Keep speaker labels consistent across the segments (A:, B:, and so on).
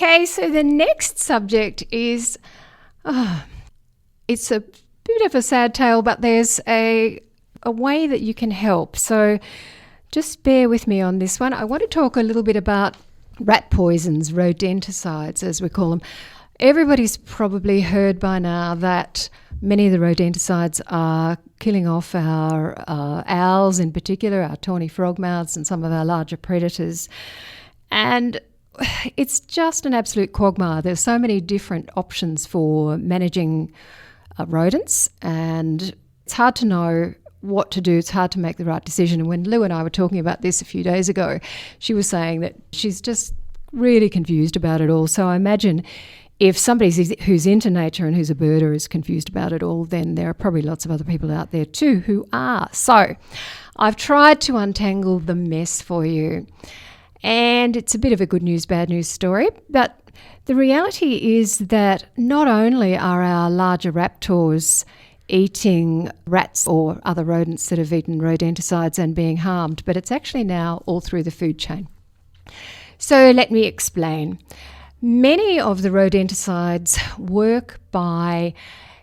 A: Okay, so the next subject is, it's a bit of a sad tale, but there's a way that you can help. So just bear with me on this one. I want to talk a little bit about rat poisons, rodenticides as we call them. Everybody's probably heard by now that many of the rodenticides are killing off our owls in particular, our tawny frogmouths and some of our larger predators. And it's just an absolute quagmire. There's so many different options for managing rodents, and it's hard to know what to do. It's hard to make the right decision. And when Lou and I were talking about this a few days ago, she was saying that she's just really confused about it all. So I imagine if somebody who's into nature and who's a birder is confused about it all, then there are probably lots of other people out there too who are. So I've tried to untangle the mess for you. And it's a bit of a good news, bad news story. But the reality is that not only are our larger raptors eating rats or other rodents that have eaten rodenticides and being harmed, but it's actually now all through the food chain. So let me explain. Many of the rodenticides work by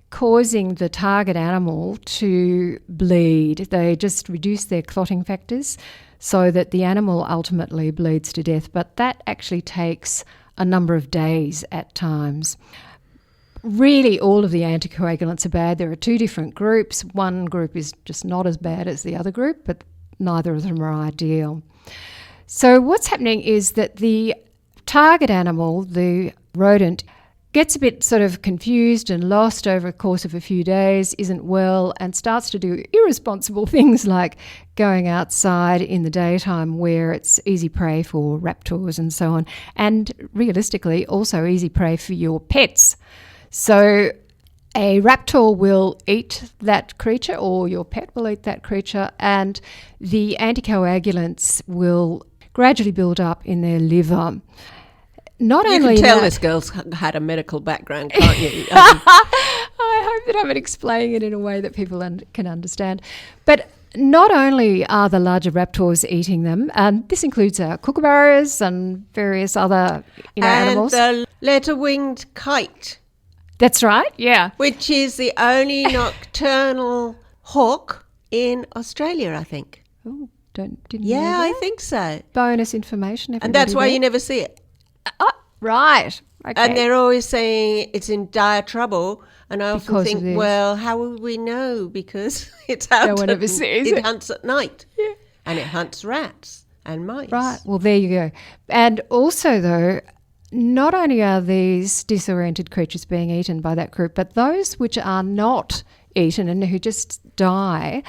A: causing the target animal to bleed. They just reduce their clotting factors so that the animal ultimately bleeds to death. But that actually takes a number of days at times. Really, all of the anticoagulants are bad. There are two different groups. One group is just not as bad as the other group, but neither of them are ideal. So what's happening is that the target animal, the rodent, gets a bit sort of confused and lost over the course of a few days, isn't well, and starts to do irresponsible things like going outside in the daytime where it's easy prey for raptors and so on, and realistically also easy prey for your pets. So a raptor will eat that creature, or your pet will eat that creature, and the anticoagulants will gradually build up in their liver. Not
B: you
A: only
B: can tell
A: that,
B: this girl's had a medical background, can't you?
A: I hope that I'm explaining it in a way that people can understand. But not only are the larger raptors eating them, and this includes our kookaburras and various other animals.
B: And the letter-winged kite.
A: That's right, yeah.
B: Which is the only nocturnal hawk in Australia, I think.
A: Oh, didn't know
B: Yeah,
A: that.
B: I think so.
A: Bonus information.
B: And that's why you never see it.
A: Oh, right. Okay.
B: And they're always saying it's in dire trouble. And I often
A: Because
B: think,
A: of this.
B: well, how will we know? Because it's out.
A: No one ever sees
B: it
A: it.
B: hunts at night.
A: Yeah.
B: And it hunts rats and mice.
A: Right. Well, there you go. And also, though, not only are these disoriented creatures being eaten by that group, but those which are not eaten and who just die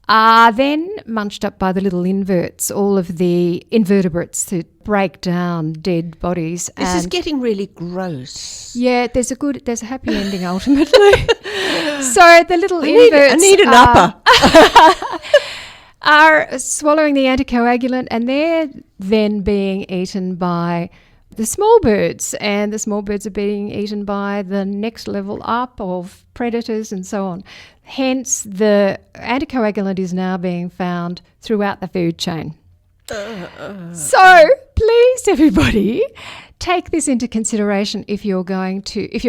A: are then munched up by the little inverts, all of the invertebrates that break down dead bodies.
B: This is getting really gross.
A: Yeah, there's a happy ending ultimately. So the little inverts
B: I need an upper.
A: are swallowing the anticoagulant, and they're then being eaten by the small birds, and the small birds are being eaten by the next level up of predators and so on. Hence, the anticoagulant is now being found throughout the food chain. So, please, everybody, take this into consideration if you're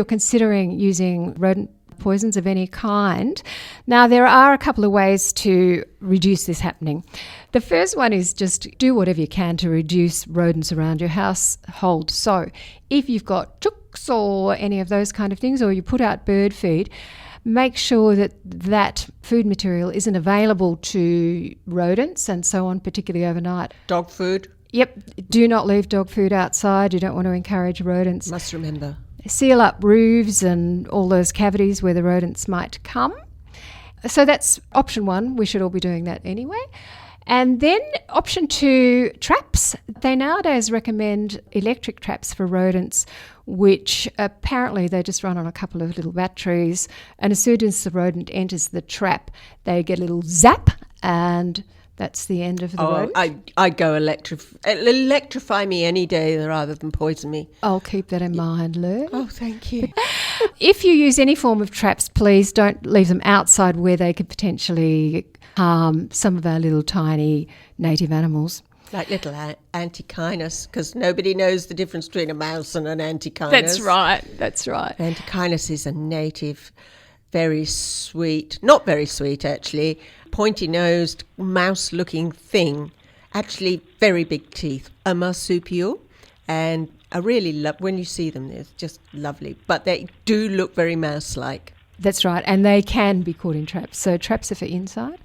A: considering using rodent poisons of any kind. Now, there are a couple of ways to reduce this happening. The first one is just do whatever you can to reduce rodents around your household. So if you've got chooks or any of those kind of things, or you put out bird feed, make sure that that food material isn't available to rodents and so on, particularly overnight.
B: Dog food.
A: Yep. Do not leave dog food outside. You don't want to encourage rodents.
B: Must remember.
A: Seal up roofs and all those cavities where the rodents might come. So that's option one. We should all be doing that anyway. And then option two, traps. They nowadays recommend electric traps for rodents, which apparently they just run on a couple of little batteries. And as soon as the rodent enters the trap, they get a little zap, and that's the end of the rodent.
B: I'd go electrify me any day rather than poison me.
A: I'll keep that in mind, Lou.
B: Oh, thank you.
A: If you use any form of traps, please don't leave them outside where they could potentially harm some of our little tiny native animals.
B: Like little antechinus, because nobody knows the difference between a mouse and an antechinus.
A: That's right.
B: Antechinus is a native, very sweet, not very sweet actually, pointy-nosed, mouse-looking thing. Actually, very big teeth. A marsupial, and I really love when you see them. They're just lovely, but they do look very mouse-like.
A: That's right, and they can be caught in traps. So traps are for inside.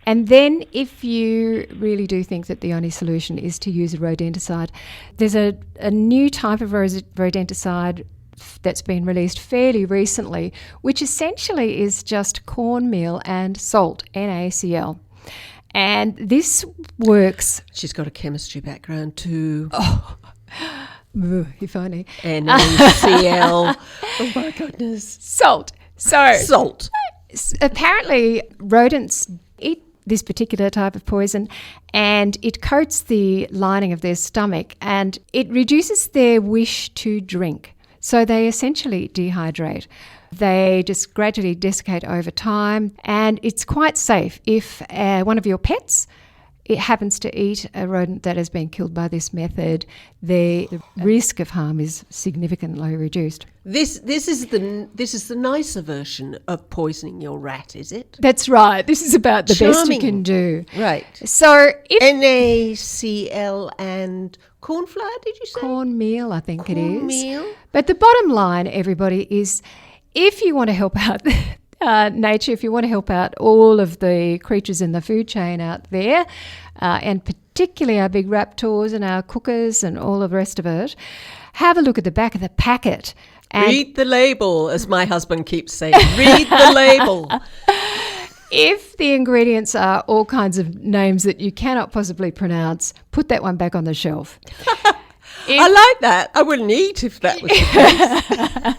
A: And then if you really do think that the only solution is to use a rodenticide, there's a new type of rodenticide that's been released fairly recently, which essentially is just cornmeal and salt, NaCl. And this works.
B: She's got a chemistry background too.
A: If only.
B: NaCl. Oh my goodness.
A: Salt.
B: Salt.
A: Apparently rodents eat this particular type of poison, and it coats the lining of their stomach and it reduces their wish to drink. So they essentially dehydrate. They just gradually desiccate over time, and it's quite safe if one of your pets it happens to eat a rodent that has been killed by this method. The risk of harm is significantly reduced.
B: This is the nicer version of poisoning your rat, is it?
A: That's right. This is about the best you
B: Charming.
A: can do.
B: Right.
A: So if
B: NaCl and corn flour, did you say?
A: cornmeal, I think it is.
B: Cornmeal.
A: But the bottom line, everybody, is if you want to help out nature, if you want to help out all of the creatures in the food chain out there, and particularly our big raptors and our cookers and all of the rest of it, have a look at the back of the packet. And
B: Read the label, as my husband keeps saying. Read the label.
A: if the ingredients are all kinds of names that you cannot possibly pronounce, put that one back on the shelf.
B: I like that. I wouldn't eat if that was the case.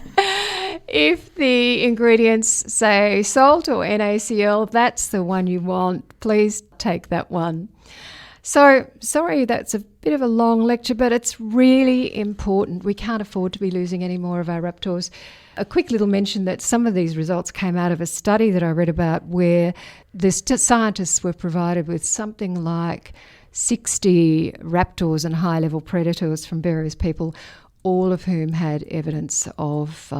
A: If the ingredients say salt or NaCl, that's the one you want. Please take that one. So, sorry, that's a bit of a long lecture, but it's really important. We can't afford to be losing any more of our raptors. A quick little mention that some of these results came out of a study that I read about where the scientists were provided with something like 60 raptors and high-level predators from various people, all of whom had evidence of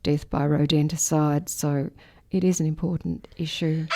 A: death by rodenticide. So it is an important issue.